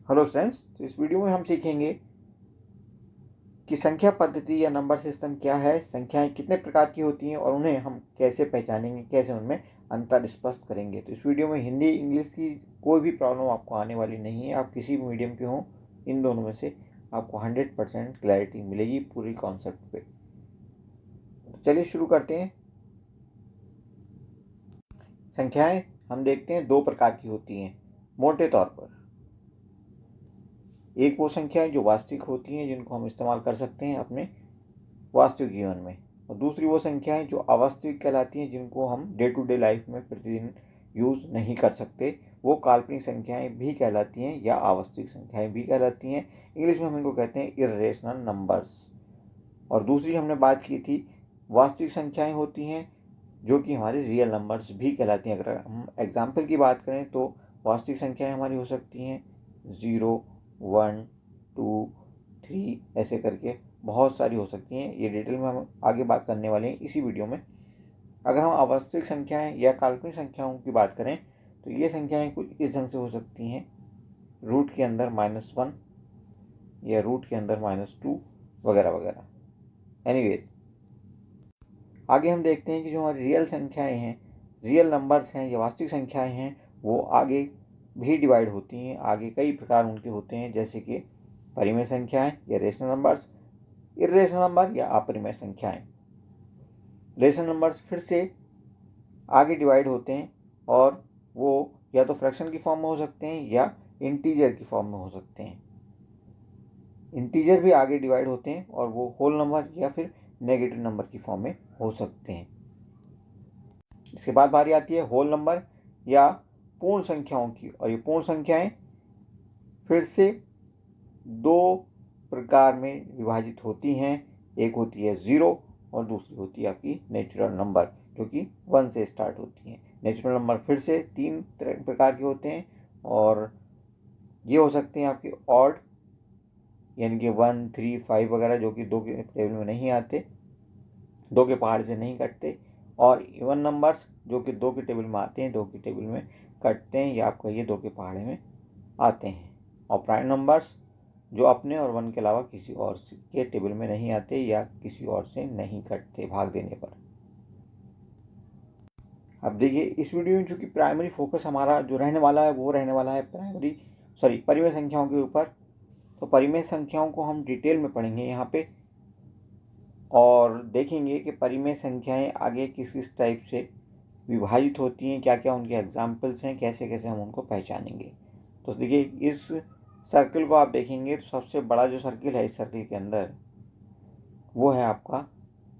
Hello friends, तो इस video में हम सीखेंगे कि संख्या पद्धति या नंबर सिस्टम क्या है, संख्याएं कितने प्रकार की होती हैं और उन्हें हम कैसे पहचानेंगे, कैसे उनमें अंतर स्पष्ट करेंगे। तो इस वीडियो में हिंदी इंग्लिश की कोई भी प्रॉब्लम आपको आने वाली नहीं है। आप किसी भी मीडियम के हों, इन दोनों में से आपको 100% क्लैरिटी मिलेगी पूरी कॉन्सेप्ट पे। तो चलिए शुरू करते हैं। संख्याएं हम देखते हैं दो प्रकार की होती हैं मोटे तौर पर। एक वो संख्याएं जो वास्तविक होती हैं, जिनको हम इस्तेमाल कर सकते हैं अपने वास्तविक जीवन में, और दूसरी वो संख्याएं जो अवास्तविक कहलाती हैं, जिनको हम डे टू डे लाइफ में प्रतिदिन यूज़ नहीं कर सकते। वो काल्पनिक संख्याएं भी कहलाती हैं या अवास्तविक संख्याएं भी कहलाती हैं। इंग्लिश में हम इनको कहते हैं इर्रेशनल नंबर्स। और दूसरी हमने बात की थी वास्तविक संख्याएं होती हैं जो कि हमारे रियल नंबर्स भी कहलाती हैं। अगर हम एग्जाम्पल की बात करें तो वास्तविक संख्याएं हमारी हो सकती हैं 0, 1, 2, 3 ऐसे करके बहुत सारी हो सकती हैं। ये डिटेल में हम आगे बात करने वाले हैं इसी वीडियो में। अगर हम अवास्तविक संख्याएं या काल्पनिक संख्याओं की बात करें तो ये संख्याएं कुछ इस ढंग से हो सकती हैं, रूट के अंदर -1 या रूट के अंदर -2 वगैरह वगैरह। एनीवेज, आगे हम देखते हैं कि जो हमारी रियल संख्याएं हैं, रियल नंबर्स हैं या वास्तविक संख्याएं हैं, वो आगे भी डिवाइड होती हैं। आगे कई प्रकार उनके होते हैं, जैसे कि परिमेय संख्याएं या रेशनल नंबर्स, इर्रेशनल नंबर या अपरिमेय संख्याएं। रेशनल नंबर्स फिर से आगे डिवाइड होते हैं और वो या तो फ्रैक्शन की फॉर्म में हो सकते हैं या इंटीजर की फॉर्म में हो सकते हैं। इंटीजर भी आगे डिवाइड होते हैं और वो होल नंबर या फिर नेगेटिव नंबर की फॉर्म में हो सकते हैं। इसके बाद बारी आती है होल नंबर या पूर्ण संख्याओं की, और ये पूर्ण संख्याएं फिर से दो प्रकार में विभाजित होती हैं। एक होती है 0 और दूसरी होती है आपकी नेचुरल नंबर, जो कि 1 से स्टार्ट होती हैं। नेचुरल नंबर फिर से 3 प्रकार के होते हैं और ये हो सकते हैं आपके ऑड, यानी कि 1, 3, 5 वगैरह, जो कि 2 के टेबल में नहीं आते, 2 के पहाड़ से नहीं कटते, और इवन नंबर्स जो कि 2 के टेबल में आते हैं, 2 के टेबल में कटते हैं, या आप कहिए 2 के पहाड़े में आते हैं। और प्राइम नंबर्स जो अपने और 1 के अलावा किसी और के टेबल में नहीं आते या किसी और से नहीं कटते भाग देने पर। अब देखिए, इस वीडियो में चूंकि प्राइमरी फोकस हमारा जो रहने वाला है वो रहने वाला है परिमेय संख्याओं के ऊपर, तो परिमेय संख्याओं को हम डिटेल में पढ़ेंगे यहाँ पे और देखेंगे कि परिमेय संख्याएं आगे किस किस टाइप से विभाजित होती हैं, क्या क्या उनके एग्जाम्पल्स हैं, कैसे कैसे हम उनको पहचानेंगे। तो देखिए, इस सर्कल को आप देखेंगे तो सबसे बड़ा जो सर्कल है इस सर्कल के अंदर वो है आपका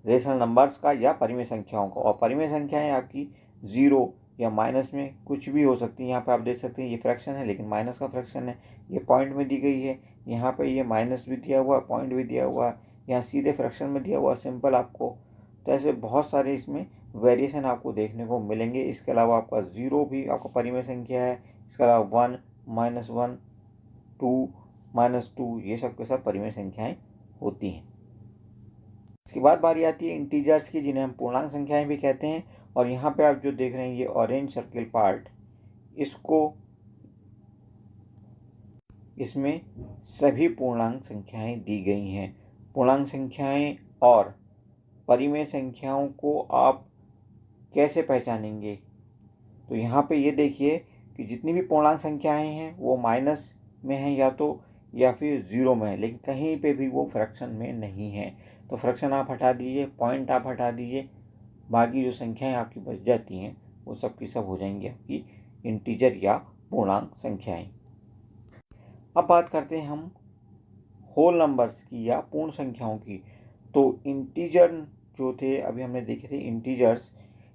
रेशनल नंबर्स का या परिमेय संख्याओं का। और परिमेय संख्याएं आपकी 0 या माइनस में कुछ भी हो सकती है। यहाँ पे आप देख सकते हैं ये फ्रैक्शन है लेकिन माइनस का फ्रैक्शन है, ये पॉइंट में दी गई है, यहाँ पे ये माइनस भी दिया हुआ है, पॉइंट भी दिया हुआ है, यहाँ सीधे फ्रैक्शन में दिया हुआ सिंपल आपको। तो ऐसे बहुत सारे इसमें वेरिएशन आपको देखने को मिलेंगे। इसके अलावा आपका 0 भी आपका परिमेय संख्या है, इसके अलावा 1, -1, 2, -2, ये सब के सब परिमेय संख्याएं होती हैं। इसके बाद बारी आती है इंटीजर्स की, जिन्हें हम पूर्णांक संख्याएं भी कहते हैं। और यहाँ पे आप जो देख रहे हैं ये ऑरेंज सर्किल पार्ट, इसमें सभी पूर्णांक संख्याएं दी गई हैं। पूर्णांक संख्याएं और परिमेय संख्याओं को आप कैसे पहचानेंगे, तो यहाँ पे ये देखिए कि जितनी भी पूर्णांक संख्याएं हैं वो माइनस में हैं या फिर 0 में है, लेकिन कहीं पे भी वो फ्रैक्शन में नहीं है। तो फ्रैक्शन आप हटा दीजिए, पॉइंट आप हटा दीजिए, बाकी जो संख्याएं आपकी बच जाती हैं वो सब की सब हो जाएंगी आपकी इंटीजर या पूर्णांक संख्याएं। अब बात करते हैं हम होल नंबर्स की या पूर्ण संख्याओं की। तो इंटीजर जो थे अभी हमने देखे थे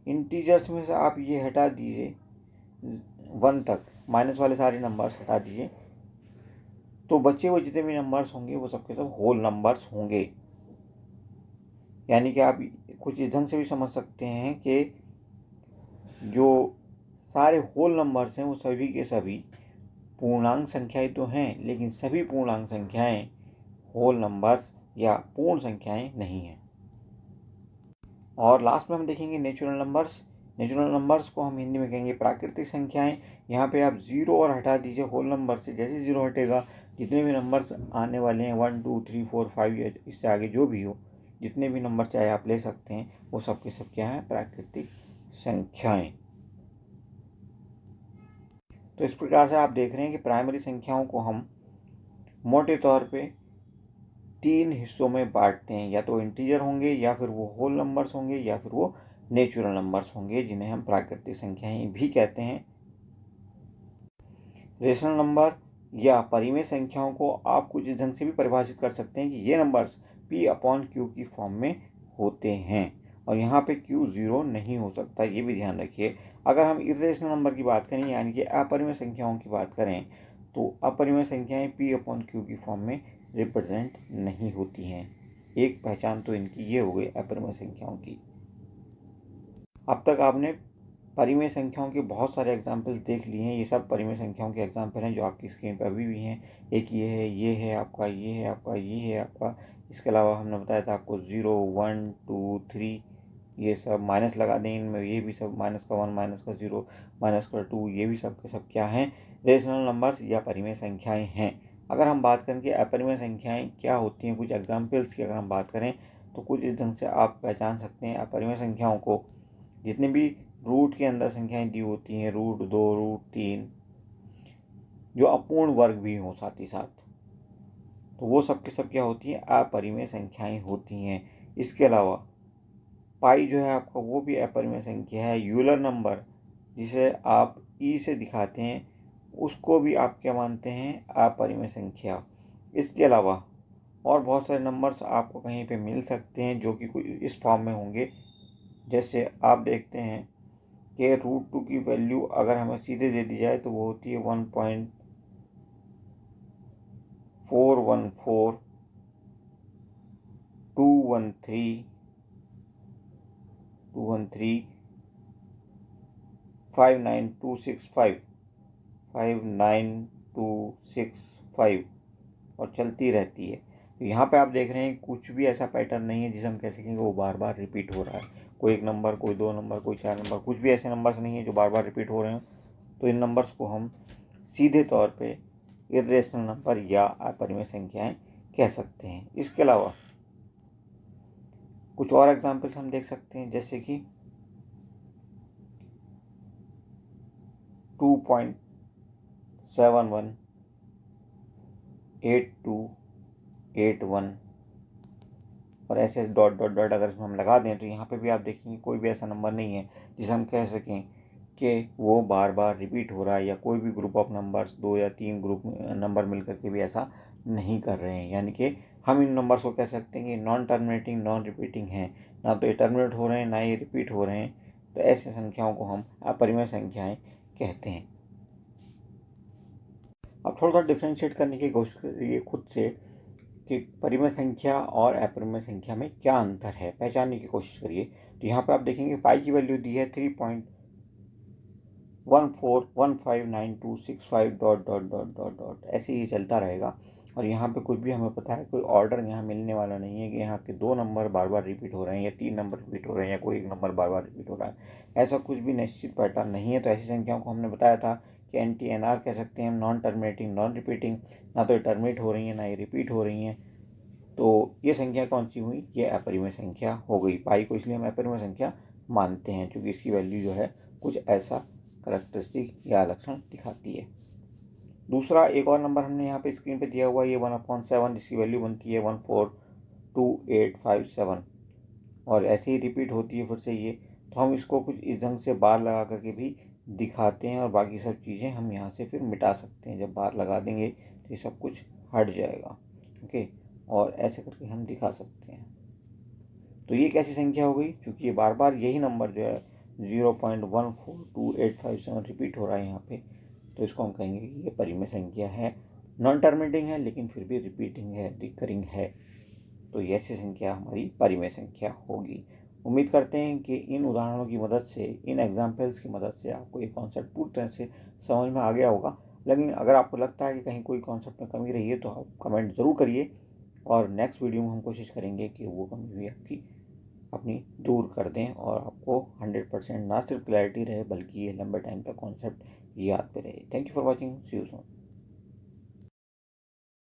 इंटीजर्स में से आप ये हटा दीजिए 1 तक, माइनस वाले सारे नंबर्स हटा दीजिए, तो बचे हुए जितने भी नंबर्स होंगे वो सबके सब होल नंबर्स होंगे। यानी कि आप कुछ इस ढंग से भी समझ सकते हैं कि जो सारे होल नंबर्स हैं वो सभी के सभी पूर्णांक संख्याएं तो हैं, लेकिन सभी पूर्णांक संख्याएं होल नंबर्स या पूर्ण संख्याएं नहीं हैं। और लास्ट में हम देखेंगे नेचुरल नंबर्स। नेचुरल नंबर्स को हम हिंदी में कहेंगे प्राकृतिक संख्याएं। यहाँ पे आप जीरो और हटा दीजिए होल नंबर से, जैसे जीरो हटेगा जितने भी नंबर्स आने वाले हैं 1 2 3 4 5 या इससे आगे जो भी हो, जितने भी नंबर चाहे आप ले सकते हैं, वो सब के सब क्या है, प्राकृतिक संख्याएं। तो इस प्रकार से आप देख रहे हैं कि प्राइमरी संख्याओं को हम मोटे तौर पे 3 हिस्सों में बांटते हैं, या तो इंटीजर होंगे, या फिर वो होल नंबर्स होंगे, या फिर वो नेचुरल नंबर्स होंगे, जिन्हें हम प्राकृतिक संख्याएं भी कहते हैं। रेशनल नंबर या परिमेय संख्याओं को आप कुछ इस ढंग से भी परिभाषित कर सकते हैं कि ये नंबर्स P/Q की फॉर्म में होते हैं, और यहाँ पे Q 0 नहीं हो सकता, ये भी ध्यान रखिए। अगर हम इर्रेशनल नंबर की बात करें, यानी कि अपरिमेय संख्याओं की बात करें, तो अपरिमेय संख्याएं P/Q की फॉर्म में रिप्रेजेंट नहीं होती हैं। एक पहचान तो इनकी ये हो गई अपरिमेय संख्याओं की। अब तक आपने परिमेय संख्याओं के बहुत सारे एग्जाम्पल्स देख लिए हैं। ये सब परिमेय संख्याओं के एग्जाम्पल हैं जो आपकी स्क्रीन पर अभी भी हैं। एक ये है, ये है आपका, ये है आपका, ये है आपका। इसके अलावा हमने बताया था आपको 0 1 2 3, ये सब माइनस लगा दें इनमें, ये भी सब माइनस का 1 माइनस का 0 माइनस का 2, ये भी सब के सब क्या हैं, रेशनल नंबर्स या परिमेय संख्याएँ हैं। अगर हम बात करें कि अपरिमेय संख्याएँ क्या होती हैं, कुछ एग्जाम्पल्स की अगर हम बात करें, तो कुछ इस ढंग से आप पहचान सकते हैं अपरिमेय संख्याओं को। जितने भी रूट के अंदर संख्याएं दी होती हैं, रूट 2 रूट 3, जो अपूर्ण वर्ग भी हों साथ ही साथ, तो वो सब के सब क्या होती हैं, अपरिमेय संख्याएं होती हैं। इसके अलावा पाई जो है आपका, वो भी अपरिमेय संख्या है। यूलर नंबर जिसे आप ई से दिखाते हैं, उसको भी आप क्या मानते हैं, अपरिमेय संख्या। इसके अलावा और बहुत सारे नंबर्स आपको कहीं पे मिल सकते हैं जो कि कुछ इस फॉर्म में होंगे। जैसे आप देखते हैं कि √2 की वैल्यू अगर हमें सीधे दे दी जाए तो वो होती है 1.414 213 59265 59265 और चलती रहती है। तो यहाँ पे आप देख रहे हैं कुछ भी ऐसा पैटर्न नहीं है जिसे हम कह सकेंगे वो बार बार रिपीट हो रहा है। कोई एक नंबर, कोई दो नंबर, कोई चार नंबर, कुछ भी ऐसे नंबर्स नहीं है जो बार बार रिपीट हो रहे हैं। तो इन नंबर्स को हम सीधे तौर पे इर्रेशनल नंबर या अपरिमेय संख्याएं कह सकते हैं। इसके अलावा कुछ और एग्जाम्पल्स हम देख सकते हैं, जैसे कि 2.71 8281 और ऐसे डॉट डॉट डॉट अगर इसमें हम लगा दें तो यहाँ पे भी आप देखेंगे कोई भी ऐसा नंबर नहीं है जिसे हम कह सकें कि वो बार बार रिपीट हो रहा है, या कोई भी ग्रुप ऑफ नंबर्स, 2 या 3 ग्रुप नंबर मिलकर के भी ऐसा नहीं कर रहे हैं। यानी कि हम इन नंबर्स को कह सकते हैं कि नॉन टर्मिनेटिंग नॉन रिपीटिंग हैं, ना तो ये टर्मिनेट हो रहे हैं, ना ये रिपीट हो रहे हैं। तो ऐसी संख्याओं को हम अपरिमेय संख्याएं कहते हैं। अब थोड़ा सा डिफ्रेंशिएट करने की कोशिश करिए खुद से कि परिमेय संख्या और अपरिमेय संख्या में क्या अंतर है, पहचानने की कोशिश करिए। तो यहाँ पे आप देखेंगे पाई की वैल्यू दी है 3.14159265 dot dot dot dot dot, ऐसे ही चलता रहेगा। और यहाँ पे कुछ भी हमें पता है, कोई ऑर्डर यहाँ मिलने वाला नहीं है कि यहाँ के 2 नंबर बार बार रिपीट हो रहे हैं, या 3 नंबर रिपीट हो रहे हैं, या कोई एक नंबर बार बार रिपीट हो रहा है। ऐसा कुछ भी निश्चित पैटर्न नहीं है। तो ऐसी संख्याओं को हमने बताया था कि NTNR कह सकते हैं, नॉन टर्मिनेटिंग नॉन रिपीटिंग, ना तो ये टर्मिनेट हो रही हैं ना ये रिपीट हो रही हैं। तो ये संख्या कौन सी हुई, ये अपरिमेय संख्या हो गई। पाई को इसलिए हम अपरिमेय संख्या मानते हैं क्योंकि इसकी वैल्यू जो है कुछ ऐसा करैक्टरिस्टिक या लक्षण दिखाती है। दूसरा एक और नंबर हमने यहाँ पे स्क्रीन पे दिया हुआ है, ये 1/7, जिसकी वैल्यू बनती है 142857 और ऐसे ही रिपीट होती है फिर से ये। तो हम इसको कुछ इस ढंग से बार लगा करके भी दिखाते हैं, और बाकी सब चीज़ें हम यहाँ से फिर मिटा सकते हैं। जब बार लगा देंगे तो ये सब कुछ हट जाएगा। ओके, और ऐसे करके हम दिखा सकते हैं। तो ये कैसी संख्या हो गई, क्योंकि ये बार बार यही नंबर जो है 0.142857 रिपीट हो रहा है यहाँ पे, तो इसको हम कहेंगे कि ये परिमेय संख्या है। नॉन टर्मिनेटिंग है लेकिन फिर भी रिपीटिंग है, रिकरिंग है। तो ये ऐसी संख्या हमारी परिमेय संख्या होगी। उम्मीद करते हैं कि इन उदाहरणों की मदद से, इन एग्जाम्पल्स की मदद से आपको ये कॉन्सेप्ट पूरी तरह से समझ में आ गया होगा। लेकिन अगर आपको लगता है कि कहीं कोई कॉन्सेप्ट में कमी रही है तो आप कमेंट ज़रूर करिए, और नेक्स्ट वीडियो में हम कोशिश करेंगे कि वो कमी भी आपकी अपनी दूर कर दें और आपको 100% ना सिर्फ क्लैरिटी रहे बल्कि ये लंबे टाइम तक कॉन्सेप्ट याद पे रहे। Thank you for watching, see you soon.